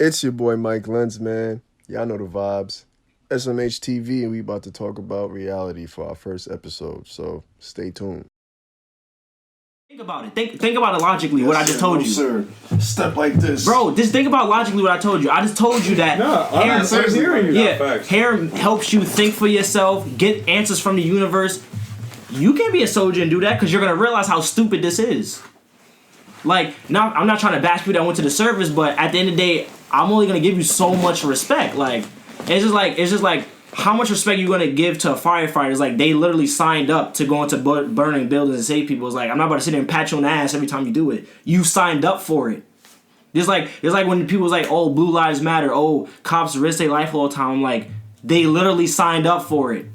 It's your boy Mike Lenz, man. Y'all know the vibes. SMH TV, and we about to talk about reality for our first episode. So stay tuned. Think about it. Think about it logically. What I just told you, sir. Step like this, bro. Just think about logically what I told you. I just told you that hair helps you think for yourself, get answers from the universe. You can't be a soldier and do that because you're gonna realize how stupid this is. Like, now I'm not trying to bash people that went to the service, but at the end of the day, I'm only gonna give you so much respect. Like, it's just like how much respect you gonna give to firefighters? Like, they literally signed up to go into burning buildings and save people. It's like, I'm not about to sit there and pat you on the ass every time you do it. You signed up for it. It's like when people was like, oh, blue lives matter. Oh, cops risk their life all the time. I'm like, they literally signed up for it.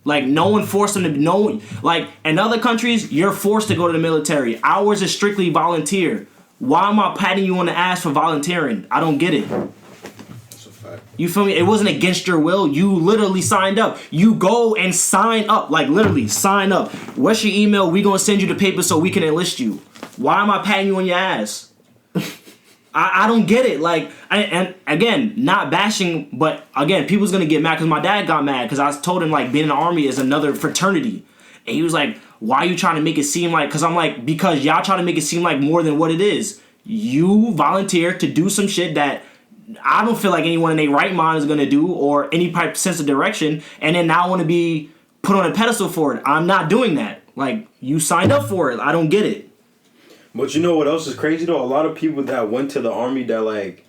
Like, no one forced them to. Like, in other countries, you're forced to go to the military. Ours is strictly volunteer. Why am I patting you on the ass for volunteering? I don't get it. That's a fact. You feel me? It wasn't against your will. You literally signed up. You go and sign up. Like, literally, sign up. What's your email? We gonna send you the paper so we can enlist you. Why am I patting you on your ass? I don't get it. Like, and again, not bashing, but again, people's gonna get mad because my dad got mad because I told him, like, being in the army is another fraternity. And he was like, why are you trying to make it seem like, because I'm like, because y'all trying to make it seem like more than what it is. You volunteer to do some shit that I don't feel like anyone in their right mind is going to do, or any type of sense of direction, and then now want to be put on a pedestal for it. I'm not doing that. Like, you signed up for it. I don't get it. But you know what else is crazy though? A lot of people that went to the army that like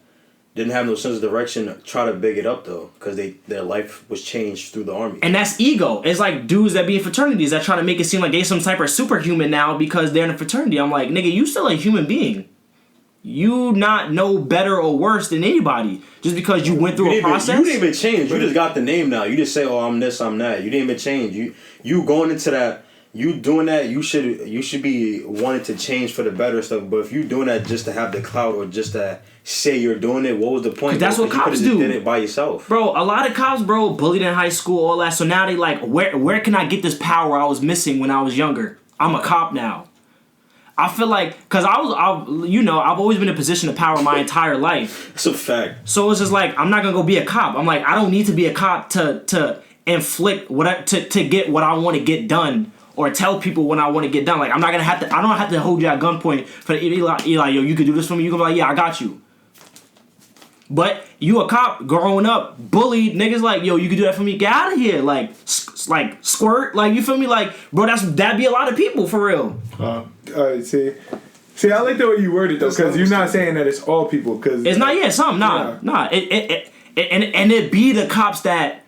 didn't have no sense of direction try to big it up though, because their life was changed through the army. And that's ego. It's like dudes that be in fraternities that try to make it seem like they some type of superhuman now because they're in a fraternity. I'm like, nigga, you still a human being. You not know better or worse than anybody just because you went through a process. You didn't even change. You just got the name now. You just say, "Oh, I'm this, I'm that." You didn't even change. You going into that. You doing that. You should be wanting to change for the better stuff. But if you doing that just to have the clout or just to say you're doing it, what was the point? That's what cops do. You did it by yourself, bro. A lot of cops, bro, bullied in high school, all that. So now they like, where can I get this power I was missing when I was younger? I'm a cop now. I feel like, because I've always been in a position of power my entire life. It's a fact. So it's just like, I'm not going to go be a cop. I'm like, I don't need to be a cop to inflict to get what I want to get done or tell people when I want to get done. Like, I don't have to hold you at gunpoint for Eli, yo, you can do this for me. You can be like, yeah, I got you. But you a cop growing up, bullied, niggas like, yo, you can do that for me, get out of here. Like squirt, like, you feel me? Like, bro, that'd be a lot of people for real. See, I like the way you worded though, because you're not saying that it's all people. Cause it's not, some, nah. It be the cops that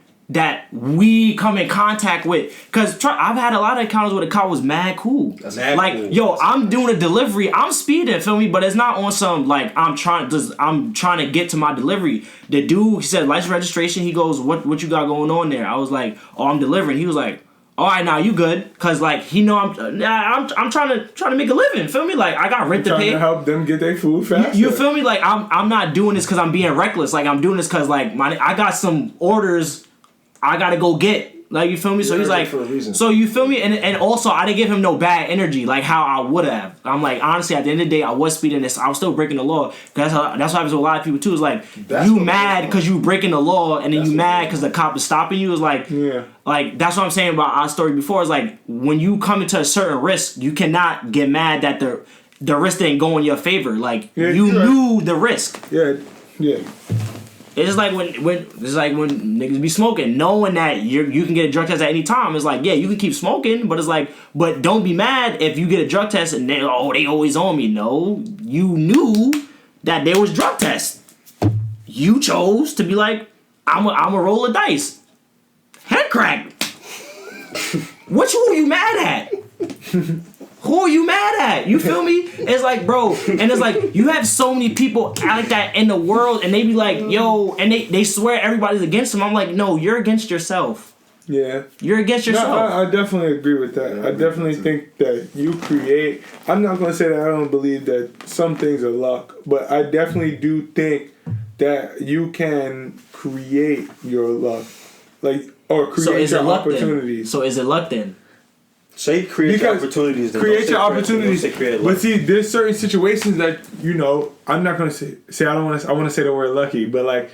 we come in contact with. Because I've had a lot of encounters where the cop was mad cool. Like, cool. Yo, I'm doing a delivery. I'm speeding, feel me? But it's not on some, like, I'm trying to get to my delivery. The dude, he said, license registration. He goes, what you got going on there? I was like, oh, I'm delivering. He was like, all right, now you good? Because, like, he know I'm trying to make a living, feel me? Like, I got rent to pay. Trying to help them get their food faster. You feel me? Like, I'm not doing this because I'm being reckless. Like, I'm doing this because, like, I got some orders I gotta go get. Like, you feel me? So he's like, so you feel me? And also, I didn't give him no bad energy like how I would have. I'm like, honestly, at the end of the day, I was speeding this. I was still breaking the law. That's what happens with a lot of people too. It's like, you mad because you breaking the law, and then you mad because the cop is stopping you. It's like, like, that's what I'm saying about our story before. It's like, when you come into a certain risk, you cannot get mad that the risk didn't go in your favor. Like, you knew the risk. Yeah. It's just like when niggas be smoking, knowing that you can get a drug test at any time. It's like, yeah, you can keep smoking, but it's like, but don't be mad if you get a drug test and they always on me. No, you knew that there was drug tests. You chose to be like, I'm a roll of dice. Head crack. Who are you mad at? Who are you mad at? You feel me? It's like, bro, and it's like, you have so many people like that in the world, and they be like, yo, and they swear everybody's against them. I'm like, no, you're against yourself. Yeah. You're against yourself. No, I definitely agree with that. Yeah, I definitely think that you create. I'm not going to say that I don't believe that some things are luck, but I definitely do think that you can create your luck. Like, or create your opportunities. So is it luck then? Say create your opportunities. Create your opportunities. But see, there's certain situations that I'm not gonna say. I don't want to. I want to say the word lucky, but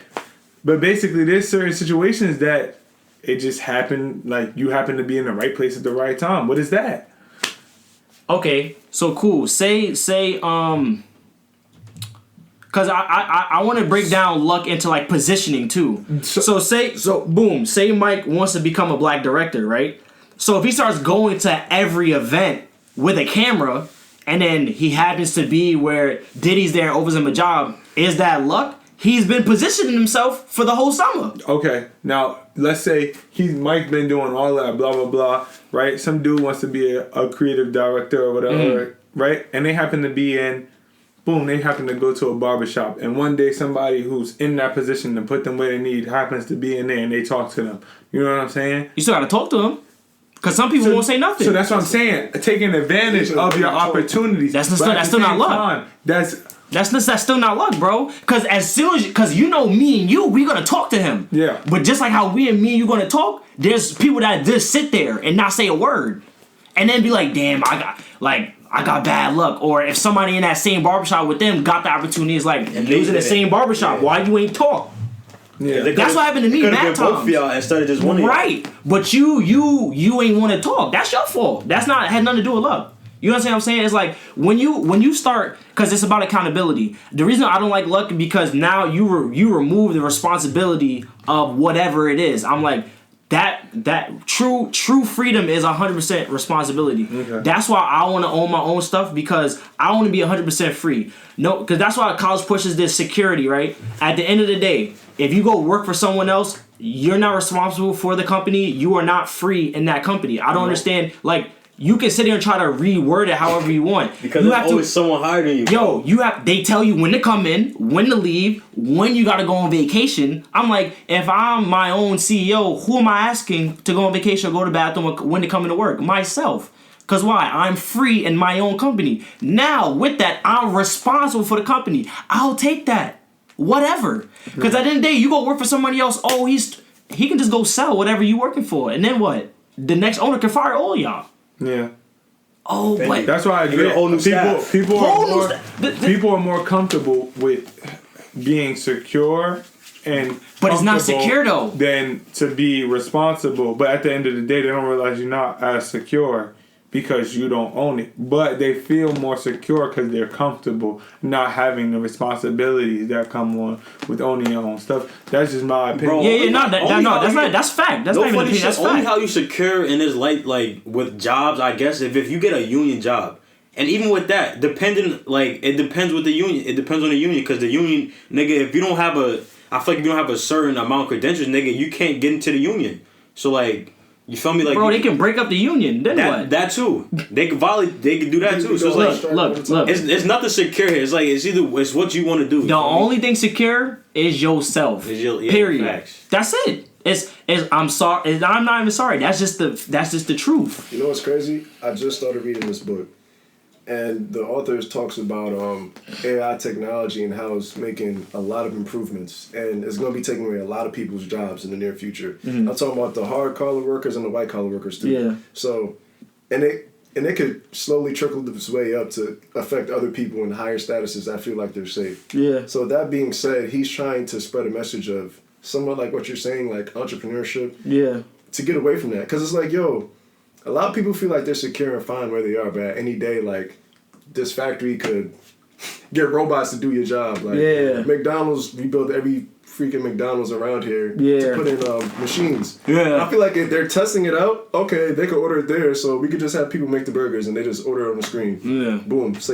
basically, there's certain situations that it just happened. Like you happen to be in the right place at the right time. What is that? Okay, so cool. Say, because I want to break down luck into like positioning too. So boom. Say Mike wants to become a black director, right? So if he starts going to every event with a camera, and then he happens to be where Diddy's there and offers him a job, is that luck? He's been positioning himself for the whole summer. Okay, now let's say Mike been doing all that, blah blah blah, right? Some dude wants to be a creative director or whatever, right? And they happen to be they happen to go to a barbershop, and one day somebody who's in that position to put them where they need happens to be in there, and they talk to them. You know what I'm saying? You still gotta talk to him. Because some people won't say nothing. So that's what I'm saying. Taking advantage of your opportunities. That's still not luck. That's still not luck, bro. Because because me and you, we're gonna talk to him. Yeah. But just like how me and you gonna talk, there's people that just sit there and not say a word, and then be like, "Damn, I got bad luck." Or if somebody in that same barbershop with them got the opportunity, it's like, they was in the same barbershop. Why you ain't talk? Yeah, that's what happened to me. Mad times. Both of y'all instead of just one. Right, but you ain't want to talk. That's your fault. Had nothing to do with luck. You understand what I'm saying? It's like when you start, because it's about accountability. The reason I don't like luck is because now you remove the responsibility of whatever it is. I'm like that true freedom is 100% responsibility. Okay. That's why I want to own my own stuff, because I want to be 100% free. No, because that's why college pushes this security. Right. At the end of the day, if you go work for someone else, you're not responsible for the company. You are not free in that company. I don't understand. Like, you can sit there and try to reword it however you want. Because there's always someone higher than you. Yo, they tell you when to come in, when to leave, when you gotta go on vacation. I'm like, if I'm my own CEO, who am I asking to go on vacation or go to the bathroom or when to come into work? Myself. Because why? I'm free in my own company. Now, with that, I'm responsible for the company. I'll take that. Whatever. Because at the end of the day, you go work for somebody else, he can just go sell whatever you working for. And then what? The next owner can fire all y'all. Yeah. Oh, but that's why I agree. People are more comfortable with being secure and but it's not secure though. Than to be responsible. But at the end of the day, they don't realize you're not as secure because you don't own it. But they feel more secure because they're comfortable not having the responsibilities that come on with owning your own stuff. That's just my opinion. Bro, that's fact. That's not even opinion. That's fact. Only how you secure in this like with jobs, I guess, if you get a union job. And even with that, it depends with the union. It depends on the union, because the union, nigga, if you don't have I feel like if you don't have a certain amount of credentials, nigga, you can't get into the union. So like, you feel me? Like, bro, they can break up the union. Then what? That too. They can violate. They can do that too. So it's like, look. It's nothing secure here. It's like it's what you want to do. The only thing secure is yourself. Period. Facts. That's it. I'm sorry. I'm not even sorry. That's just the truth. You know what's crazy? I just started reading this book, and the author talks about AI technology and how it's making a lot of improvements, and it's going to be taking away a lot of people's jobs in the near future. Mm-hmm. I'm talking about the hard collar workers and the white collar workers too. Yeah. So, and it could slowly trickle its way up to affect other people in higher statuses that feel like they're safe. Yeah. So that being said, he's trying to spread a message of somewhat like what you're saying, like entrepreneurship. Yeah. To get away from that, because it's like, yo, a lot of people feel like they're secure and fine where they are, but at any day, like, this factory could get robots to do your job. Like, McDonald's rebuilt every freaking McDonald's around here to put in machines. Yeah. I feel like if they're testing it out, okay, they could order it there, so we could just have people make the burgers and they just order it on the screen. Yeah. Boom. That's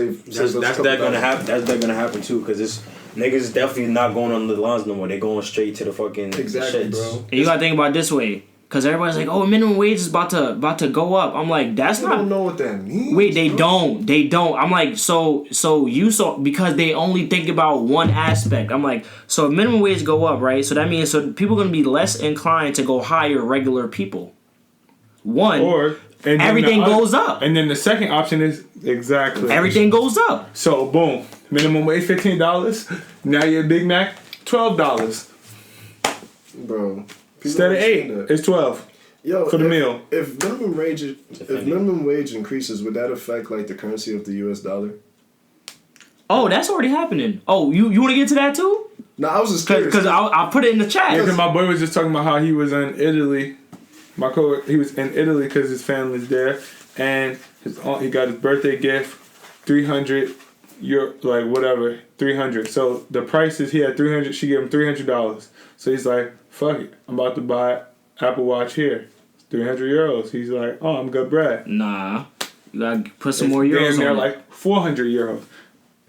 gonna happen. That's gonna happen too, because it's niggas definitely not going on the lines no more. They're going straight to the fucking exactly, shits. Bro. And you gotta think about it this way. Because everybody's like, oh, minimum wage is about to go up. I'm like, that's not... I don't know what that means. Wait, they don't. I'm like, because they only think about one aspect. I'm like, so if minimum wage go up, right? So that means people are going to be less inclined to go hire regular people. Everything goes up. And then the second option is everything goes up. So, boom. Minimum wage $15. Now your Big Mac, $12. Bro... Instead of 8, it's 12. for the meal. If minimum wage increases, would that affect like the currency of the U.S. dollar? Oh, that's already happening. Oh, you want to get to that too? No, I was just curious. Because I'll put it in the chat. Yeah, because my boy was just talking about how he was in Italy. He was in Italy because his family's there, and he got his birthday gift, 300 euro, like whatever, 300. So the price is he had 300. She gave him $300. So he's like, fuck it, I'm about to buy Apple Watch here, 300 euros. He's like, oh, I'm good, bread. Nah, you gotta put some more euros on there, it. like 400 euros.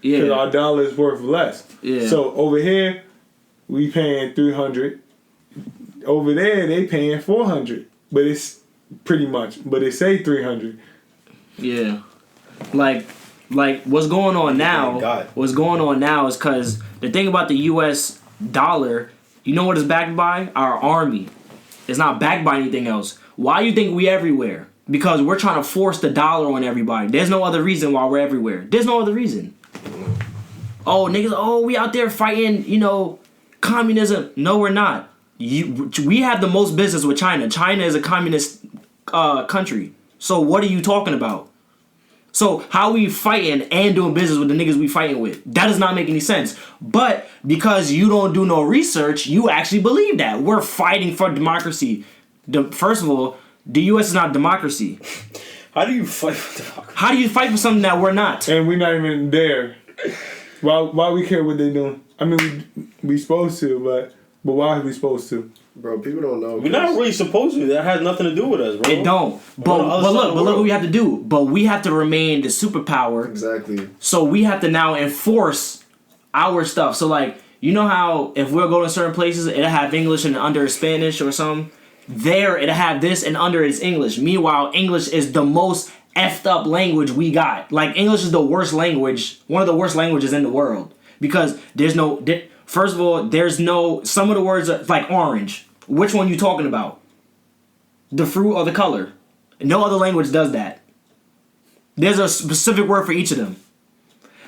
Yeah, because our dollar is worth less. Yeah. So over here, we paying 300. Over there, they paying 400. But it's pretty much. But it say 300. Yeah. Like what's going on now? What's going on now is because the thing about the U.S. dollar, you know what it's backed by? Our army. It's not backed by anything else. Why do you think we everywhere? Because we're trying to force the dollar on everybody. There's no other reason why we're everywhere. There's no other reason. Oh, niggas, we out there fighting, communism. No, we're not. We have the most business with China. China is a communist country. So what are you talking about? So how we fighting and doing business with the niggas we fighting with? That does not make any sense. But because you don't do no research, you actually believe that. We're fighting for democracy. First of all, the U.S. is not democracy. How do you fight for democracy? How do you fight for something that we're not? And we're not even there. Why we care what they doing? I mean, we supposed to, but why are we supposed to? Bro, people don't know. We're not really supposed to. That has nothing to do with us, bro. It don't. But look what we have to do. But we have to remain the superpower. Exactly. So we have to now enforce our stuff. So like, you know how if we're going to certain places, it'll have English and under Spanish or something. There, it'll have this and under it's English. Meanwhile, English is the most effed up language we got. Like, English is the worst language, one of the worst languages in the world. Because there's no, first of all, there's no, some of the words are like orange. Which one you talking about? The fruit or the color? No other language does that. There's a specific word for each of them.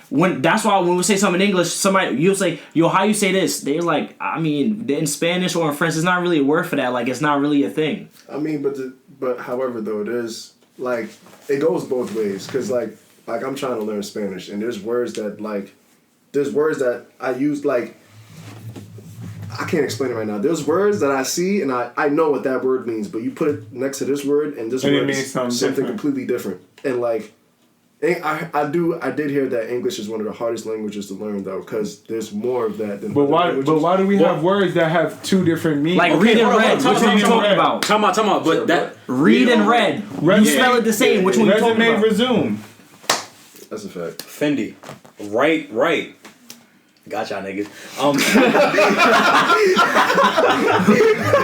That's why when we say something in English, you'll say, yo, how you say this? They're like, I mean, in Spanish or in French, it's not really a word for that. Like, it's not really a thing. I mean, but however, though, there's, like, it goes both ways. Because, like I'm trying to learn Spanish, and there's words that I use, like, I can't explain it right now. There's words that I see, and I know what that word means, but you put it next to this word, and this word means something completely different. And, like, I did hear that English is one of the hardest languages to learn, though, because there's more of that than. But why do we have words that have two different meanings? Like read and read. Which one you talking about? Come on. But that read and read. You spell it the same. Which one you talking about? Resume. That's a fact. Fendi. Right. Got y'all niggas.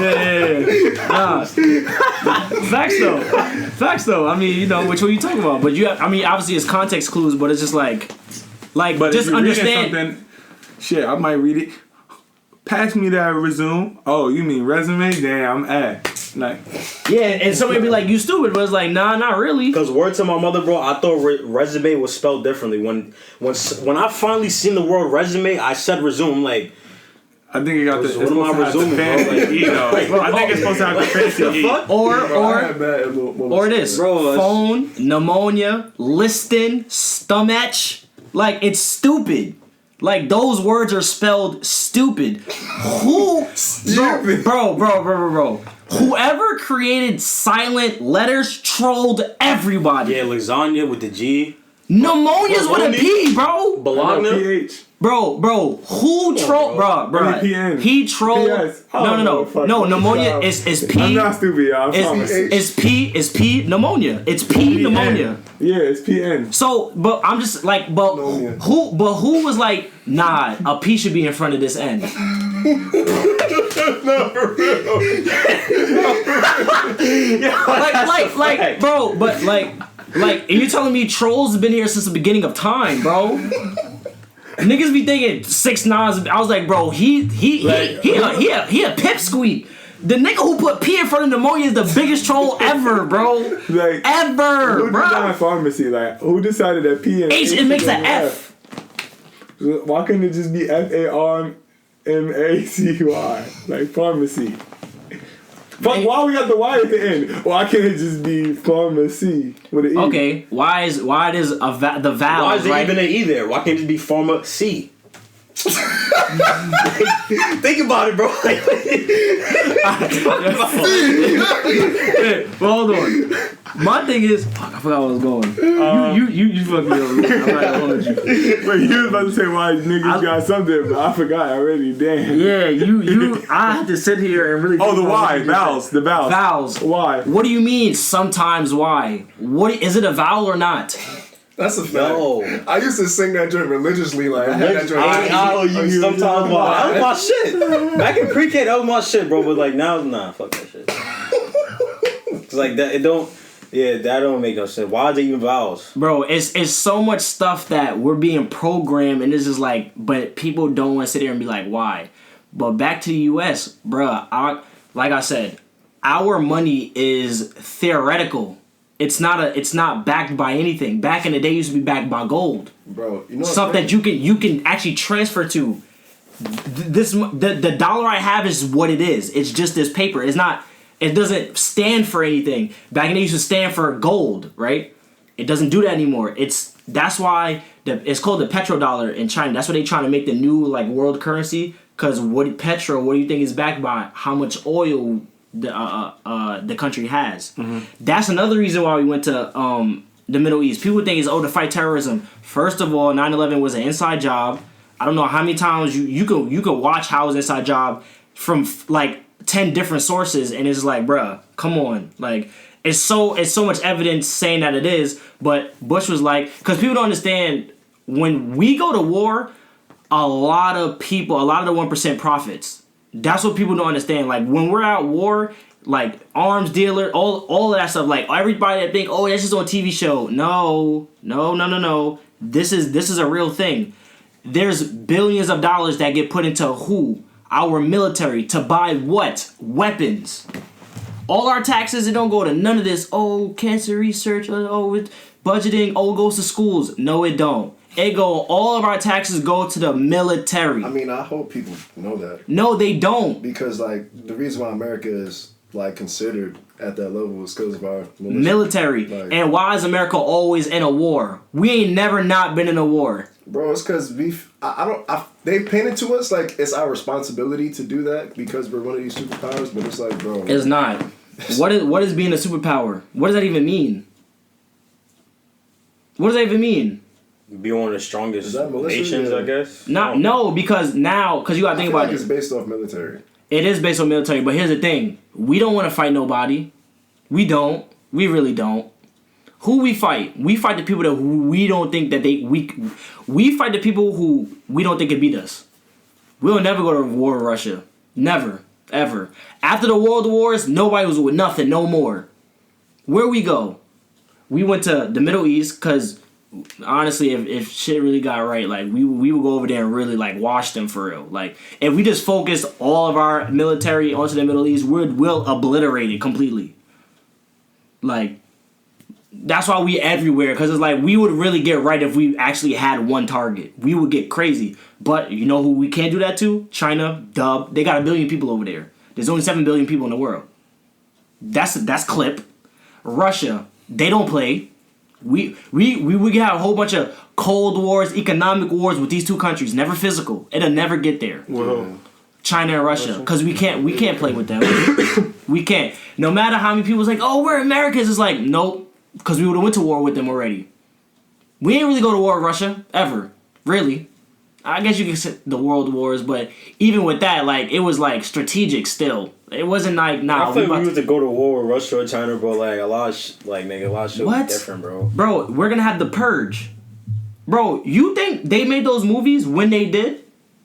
Yeah. Facts though. I mean, which one you talking about? But obviously it's context clues, but it's just like but just understand. Shit, I might read it. Pass me that resume. Oh, you mean resume? Damn, I'm ass. Like, yeah, and somebody be like, you stupid, but it's like, nah, not really. Because word to my mother, bro, I thought resume was spelled differently. When I finally seen the word resume, I said resume. Like, I think it got the. What am I resuming, bro? I think it's supposed to have the fancy E. Or this, bro, phone, pneumonia, listing, stomach. Like, it's stupid. Like, those words are spelled stupid. Bro. Whoever created silent letters trolled everybody. Yeah, lasagna with the G. Pneumonia's with a P, bro. Bologna. Bro, who trolled, bro? He trolled. No, pneumonia is P. I'm not stupid, y'all. It's P pneumonia. It's P pneumonia. Yeah, it's PN. So, but I'm just like, who was like, nah, a P should be in front of this N. No, for real. like, bro, but like, you're telling me trolls have been here since the beginning of time, bro. Niggas be thinking 6ix9ine. I was like, bro, he a pipsqueak. The nigga who put P in front of pneumonia is the biggest troll ever, bro. Like, ever, who designed pharmacy? Like, who decided that P and H it makes an F? Why couldn't it just be FARMACY? Like, pharmacy. But why we got the Y at the end? Why can't it just be pharmacy with an E? Okay, why does the vowel? Why is there right? even an E there? Why can't it just be pharmacy? Think about it, bro. Well, hold on. My thing is, fuck, I forgot where I was going. You fucked me over. I'm not gonna hold you. But you was about to say why niggas got something, but I forgot already. Damn. Yeah, I had to sit here and really. Oh, the Y vowels. The vowels. Vowels. Why? What do you mean? Sometimes why? What is it a vowel or not? That's a fact. No. I used to sing that joint religiously. Like I had that joint. you sometimes why? That was my shit. Back in pre-K, that was my shit, bro. But like now, nah, fuck that shit. It's like that. It don't. Yeah, that don't make no sense. Why are they even vowels? Bro, it's so much stuff that we're being programmed, and it's just like, but people don't want to sit there and be like, why? But back to the U.S., bruh, like I said, our money is theoretical. It's not backed by anything. Back in the day, it used to be backed by gold. Bro, you know stuff that you can actually transfer to. The dollar I have is what it is. It's just this paper. It's not. It doesn't stand for anything. Back in the day, it used to stand for gold, right? It doesn't do that anymore. That's why it's called the petrodollar in China. That's why they're trying to make the new like world currency. Because what do you think is backed by? How much oil the country has. Mm-hmm. That's another reason why we went to the Middle East. People think it's to fight terrorism. First of all, 9/11 was an inside job. I don't know how many times you could watch how it was an inside job from like 10 different sources, and it's like, bruh, come on. Like, it's so much evidence saying that it is, but Bush was like, because people don't understand, when we go to war, a lot of the 1% profits. That's what people don't understand. Like, when we're at war, like, arms dealer, all of that stuff, like, everybody that think, oh, that's just on a TV show. No. This is a real thing. There's billions of dollars that get put into who? Our military. To buy what? Weapons. All our taxes, it don't go to none of this, oh, cancer research, oh, it's budgeting, oh, it goes to schools. No, it don't. All of our taxes go to the military. I mean, I hope people know that. No, they don't. Because, like, the reason why America is, like, considered at that level is because of our military. Like, and why is America always in a war? We ain't never not been in a war. Bro, it's because they painted to us like it's our responsibility to do that because we're one of these superpowers, but it's like, bro. It's not. What is being a superpower? What does that even mean? What does that even mean? Be one of the strongest nations, yeah. I guess. No, because you gotta think about it. It's based off military. It is based on military, but here's the thing: we don't want to fight nobody. We don't. We really don't. Who we fight? We fight the people that we don't think that we fight the people who we don't think can beat us. We'll never go to war with Russia. Never. Ever. After the World Wars, nobody was with nothing no more. Where we go? We went to the Middle East because honestly, if shit really got right, like we would go over there and really like wash them for real. Like if we just focused all of our military onto the Middle East, we'll obliterate it completely. Like that's why we everywhere, because it's like we would really get right if we actually had one target. We would get crazy. But you know who we can't do that to? China, dub. They got 1 billion people over there. There's only 7 billion people in the world. That's clip. Russia, they don't play. We have a whole bunch of Cold Wars, economic wars with these two countries. Never physical. It'll never get there. Whoa. China and Russia, because we can't play with them. We can't. No matter how many people's like, oh, we're Americans. It's like, nope, because we would have went to war with them already. We didn't really go to war with Russia ever, really. I guess you could say the world wars, but even with that, like it was like strategic still. It wasn't like I feel like we was to go to war with Russia or China, bro. Like a lot of shit was different, bro. Bro, we're gonna have the purge. Bro, you think they made those movies when they did?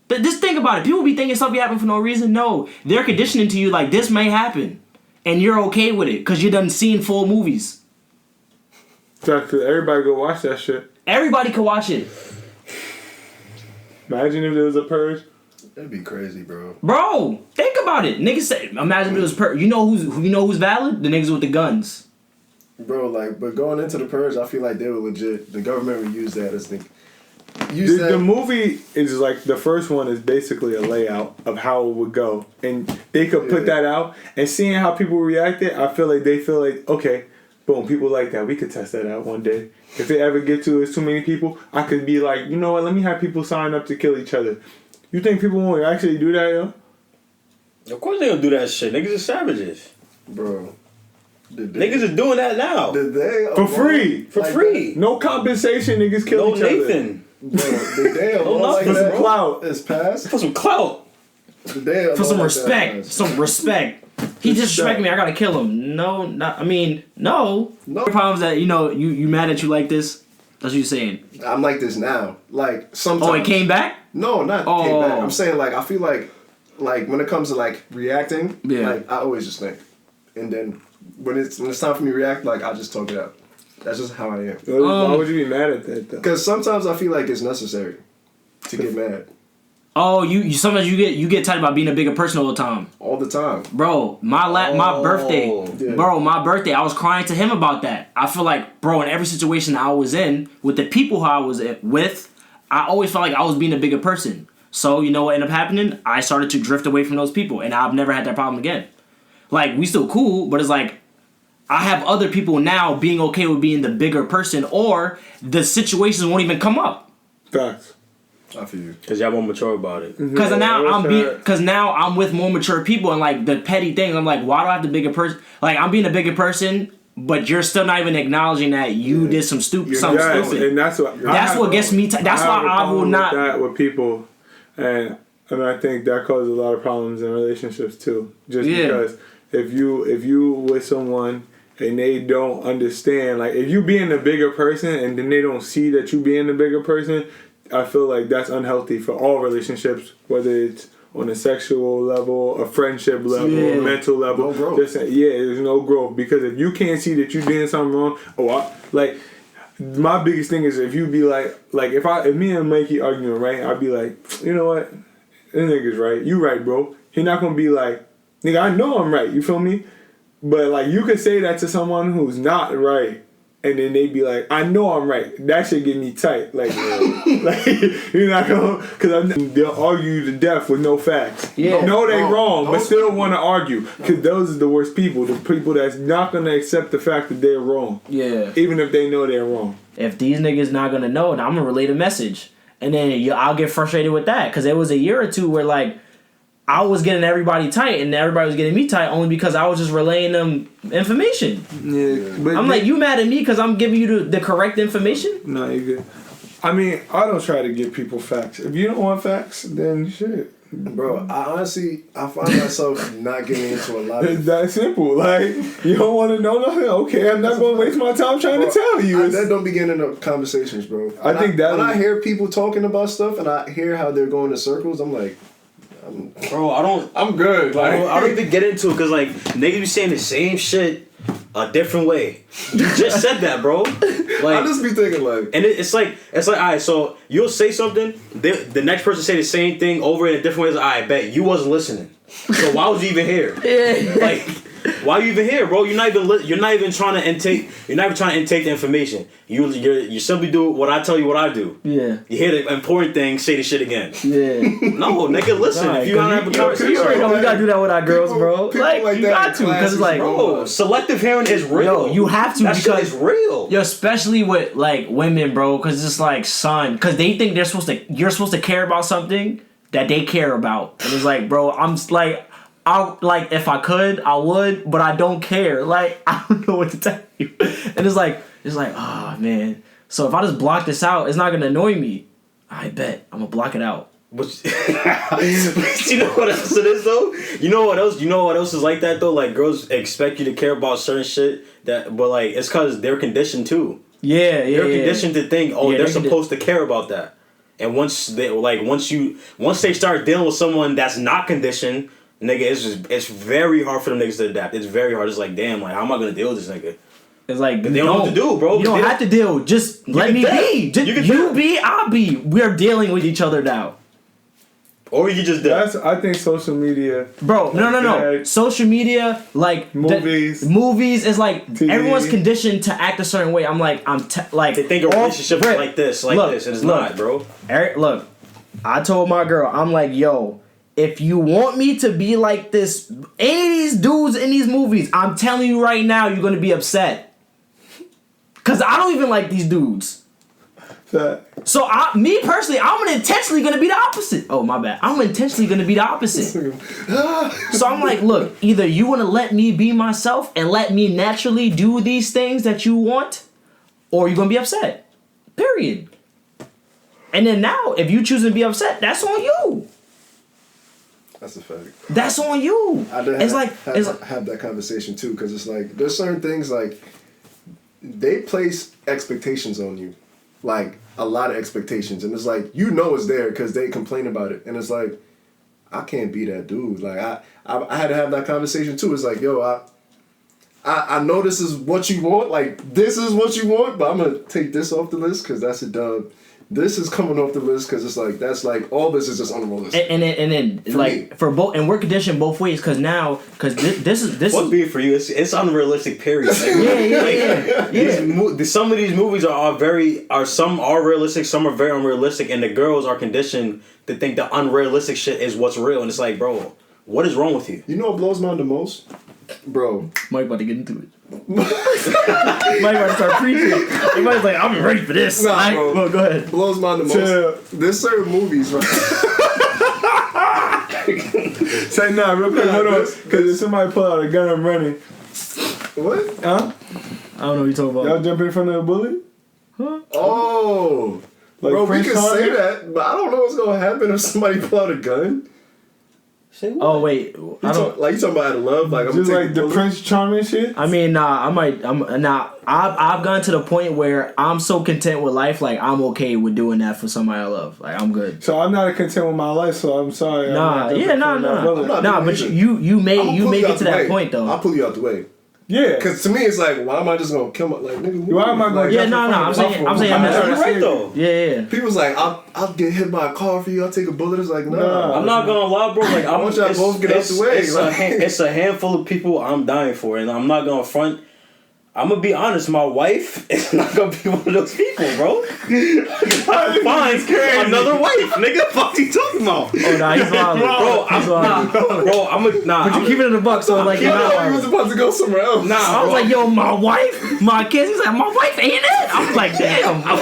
Just think about it. People be thinking stuff happened for no reason. No, they're conditioning to you like this may happen, and you're okay with it because you done seen full movies. Everybody go watch that shit. Everybody can watch it. Imagine if there was a purge. That'd be crazy, bro. Bro, think about it. Niggas say, imagine if it was purge. You know who's valid? The niggas with the guns. Bro, like, but going into the purge, I feel like they were legit. The government would use that as The movie is like the first one is basically a layout of how it would go, and they could put that out and seeing how people reacted. I feel like they feel like okay, boom, people like that. We could test that out one day. If it ever get to too many people, I could be like, you know what? Let me have people sign up to kill each other. You think people won't actually do that, yo? Of course they gonna do that shit. Niggas are savages, bro. Niggas is doing that now. For free. For free. No compensation, niggas kill each Nathan. other. Bro, the day of like for some that, clout. is past. For some clout. The day of For some like respect. Some respect. He disrespected me, I gotta kill him. No. No. The problem's that, you mad that you like this? That's what you're saying. I'm like this now. Like, sometimes. Oh, it came back? No, not came back. I'm saying, like, I feel like when it comes to, like, reacting, like, I always just think. And then when it's time for me to react, like, I just talk it out. That's just how I am. Why would you be mad at that, though? Because sometimes I feel like it's necessary to get mad. Oh, you sometimes you get tight about being a bigger person all the time. All the time. Bro, my birthday. Yeah. Bro, my birthday, I was crying to him about that. I feel like, bro, in every situation I was in, with the people who I was with, I always felt like I was being a bigger person. So, you know what ended up happening? I started to drift away from those people, and I've never had that problem again. Like, we still cool, but it's like, I have other people now being okay with being the bigger person, or the situations won't even come up. Facts. I feel you. Because y'all more mature about it. Because now I'm with more mature people, and like the petty things, I'm like, why do I have the bigger person? Like, I'm being a bigger person, but you're still not even acknowledging that you did something stupid. And that's what gets me. That's why I will not. That with people, and I think that causes a lot of problems in relationships too. Just because if you with someone and they don't understand, like if you being the bigger person and then they don't see that you being the bigger person, I feel like that's unhealthy for all relationships, whether it's on a sexual level, a friendship level, a mental level. No growth. There's no growth. Because if you can't see that you're doing something wrong, my biggest thing is if you be like if me and Mikey arguing, right, I'd be like, you know what? This nigga's right. You right, bro. He not gonna be like, nigga, I know I'm right. You feel me? But like you could say that to someone who's not right. And then they be like, I know I'm right. That should get me tight. Like, like you're not gonna, because they'll argue you to death with no facts. Yeah. No, they wrong, but still want to argue. Because those are the worst people. The people that's not gonna accept the fact that they're wrong. Yeah. Even if they know they're wrong. If these niggas not gonna know, then I'm gonna relay the message, and then I'll get frustrated with that. Because there was a year or two where like I was getting everybody tight, and everybody was getting me tight only because I was just relaying them information. Yeah, but I'm like, you mad at me because I'm giving you the correct information? No, you good. I mean, I don't try to give people facts. If you don't want facts, then shit. Bro, I find myself not getting into a lot of... It's that simple. Like, you don't want to know nothing? Okay, I'm not going to waste my time trying to tell you. That don't begin in the conversations, bro. When I hear people talking about stuff and I hear how they're going in circles, I'm like... Bro, I'm good. Like, I don't even get into it because like niggas be saying the same shit a different way. You just said that, bro. Like I just be thinking like, and it's like alright, so you'll say something, the next person say the same thing over in a different way. I bet you wasn't listening. So why was you even here? Like, why are you even here, bro? You're not even trying to intake. You're not even trying to intake the information. You simply do what I tell you what I do. Yeah. You hear the important thing, say the shit again. Yeah. No, nigga, listen. If you don't have a conversation, you already know we gotta do that with our girls, bro. Like you got to, because it's like, bro, selective hearing is real. Yo, you have to, that because shit is real. Yo, especially with like women, bro, because it's like, son, because they think you're supposed to care about something that they care about, and it's like, bro, I'm just like. If I could, I would, but I don't care. Like, I don't know what to tell you. And it's like, oh, man. So if I just block this out, it's not going to annoy me. I bet. I'm going to block it out. But you know what else it is, though? You know what else is like that, though? Like, girls expect you to care about certain shit, but, like, it's because they're conditioned, too. Yeah. They're conditioned to think, they're supposed to care about that. And once they start dealing with someone that's not conditioned, nigga, it's very hard for them niggas to adapt. It's very hard. It's like, damn, like, how am I gonna deal with this nigga? It's like, they don't know what to do, bro. You don't have to deal. Just let me be. Just you be, I'll be. We're dealing with each other now. Or you just I think social media. Bro, no. Social media, like movies is like TV. Everyone's conditioned to act a certain way. I'm like, they think a relationship is like this, and it's not, bro. Eric, look, I told my girl, I'm like, yo, if you want me to be like this, any of these dudes in these movies, I'm telling you right now, you're gonna be upset. Cause I don't even like these dudes. So me personally, I'm intentionally gonna be the opposite. Oh, my bad. I'm intentionally gonna be the opposite. So I'm like, look, either you wanna let me be myself and let me naturally do these things that you want, or you're gonna be upset. Period. And then now, if you choose to be upset, that's on you. That's a fact. That's on you. I did have that conversation too, because it's like there's certain things like they place expectations on you. Like a lot of expectations, and it's like it's there because they complain about it, and it's like I can't be that dude. Like I had to have that conversation too. It's like, yo, I know this is what you want, like this is what you want, but I'm gonna take this off the list because that's a dub. This is coming off the list because it's like that's like all this is just unrealistic. And then like for both, and we're conditioned both ways because this is what be for you? It's unrealistic. Period. Yeah. Some of these movies some are realistic, some are very unrealistic, and the girls are conditioned to think the unrealistic shit is what's real, and it's like, bro, what is wrong with you? You know what blows my mind the most, bro? Mike about to get into it. Mike about to start preaching. Everybody's like, I'm ready for this. Nah, bro. Well, go ahead. Blows my mind the most. There's certain movies, right? Say nah, real quick, hold on. Because if somebody pull out a gun, I'm running. What? Huh? I don't know what you're talking about. Y'all jumping in front of a bullet? Huh? Oh. Like bro, we can say that, but I don't know what's going to happen if somebody pull out a gun. Oh wait, you talking about out of love, like I'm just like the Prince Charming shit. I mean, I've gotten to the point where I'm so content with life, like I'm okay with doing that for somebody I love. Like I'm good. So I'm not content with my life, so I'm sorry. Nah. But you made it to that point though. I'll pull you out the way. Yeah, because to me it's like, why am I just gonna kill my nigga? Why am I going? Yeah, no. I'm saying that's right though. Yeah. People's like, I'll get hit by a car for you. I'll take a bullet. It's like, no. I'm not gonna lie, bro. Like I want y'all both get out the way. It's a handful of people I'm dying for, and I'm not gonna front. I'm gonna be honest, my wife is not gonna be one of those people, bro. I find another wife, nigga. Fuck you talking about? Oh nah, he's wild, But you keep it in the buck, so like he was about to go somewhere else. Nah, I was like, yo, my wife, my kids. He's like, my wife ain't it? I was like, damn. I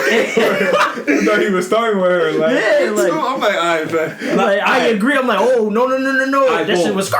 thought he was starting with her. Like, yeah, like I'm like, alright, man. Like I agree. I'm like, oh no. That shit was.